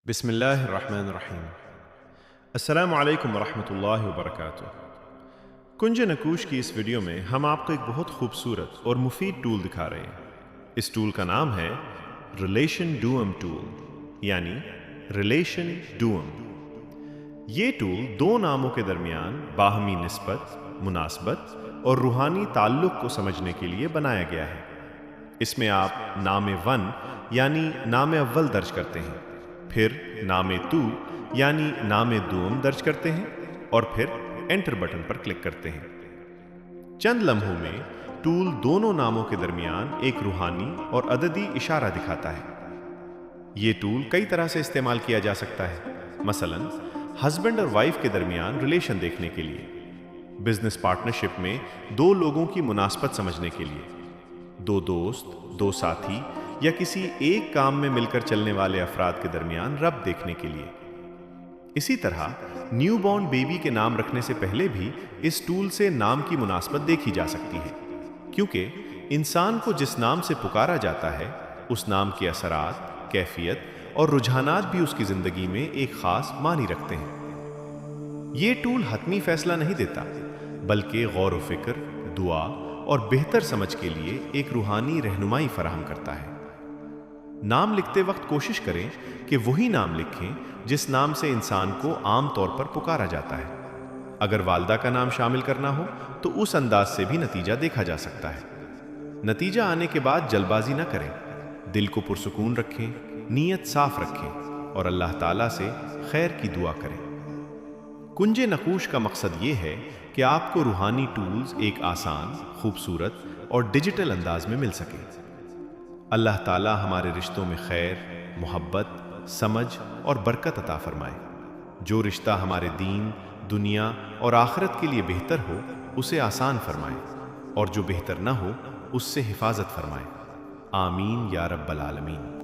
بسم اللہ الرحمن الرحیم۔ السلام علیکم ورحمۃ اللہ وبرکاتہ۔ کنج نکوش کی اس ویڈیو میں ہم آپ کو ایک بہت خوبصورت اور مفید ٹول دکھا رہے ہیں۔ اس ٹول کا نام ہے ریلیشن ڈوئم ٹول، یعنی ریلیشن ڈوئم۔ یہ ٹول دو ناموں کے درمیان باہمی نسبت، مناسبت اور روحانی تعلق کو سمجھنے کے لیے بنایا گیا ہے۔ اس میں آپ نام ون یعنی نام اول درج کرتے ہیں، پھر نام تو یعنی نام دوم درج کرتے ہیں اور پھر انٹر بٹن پر کلک کرتے ہیں۔ چند لمحوں میں ٹول دونوں ناموں کے درمیان ایک روحانی اور عددی اشارہ دکھاتا ہے۔ یہ ٹول کئی طرح سے استعمال کیا جا سکتا ہے، مثلا ہسبینڈ اور وائف کے درمیان ریلیشن دیکھنے کے لیے، بزنس پارٹنرشپ میں دو لوگوں کی مناسبت سمجھنے کے لیے، دو دوست، دو ساتھی یا کسی ایک کام میں مل کر چلنے والے افراد کے درمیان ربط دیکھنے کے لیے۔ اسی طرح نیو بورن بیبی کے نام رکھنے سے پہلے بھی اس ٹول سے نام کی مناسبت دیکھی جا سکتی ہے، کیونکہ انسان کو جس نام سے پکارا جاتا ہے اس نام کے اثرات، کیفیت اور رجحانات بھی اس کی زندگی میں ایک خاص معنی رکھتے ہیں۔ یہ ٹول حتمی فیصلہ نہیں دیتا، بلکہ غور و فکر، دعا اور بہتر سمجھ کے لیے ایک روحانی رہنمائی فراہم کرتا ہے۔ نام لکھتے وقت کوشش کریں کہ وہی نام لکھیں جس نام سے انسان کو عام طور پر پکارا جاتا ہے۔ اگر والدہ کا نام شامل کرنا ہو تو اس انداز سے بھی نتیجہ دیکھا جا سکتا ہے۔ نتیجہ آنے کے بعد جلد بازی نہ کریں، دل کو پرسکون رکھیں، نیت صاف رکھیں اور اللہ تعالیٰ سے خیر کی دعا کریں۔ کنج نقوش کا مقصد یہ ہے کہ آپ کو روحانی ٹولز ایک آسان، خوبصورت اور ڈیجیٹل انداز میں مل سکیں۔ اللہ تعالیٰ ہمارے رشتوں میں خیر، محبت، سمجھ اور برکت عطا فرمائے۔ جو رشتہ ہمارے دین، دنیا اور آخرت کے لیے بہتر ہو اسے آسان فرمائے، اور جو بہتر نہ ہو اس سے حفاظت فرمائے۔ آمین یا رب العالمین۔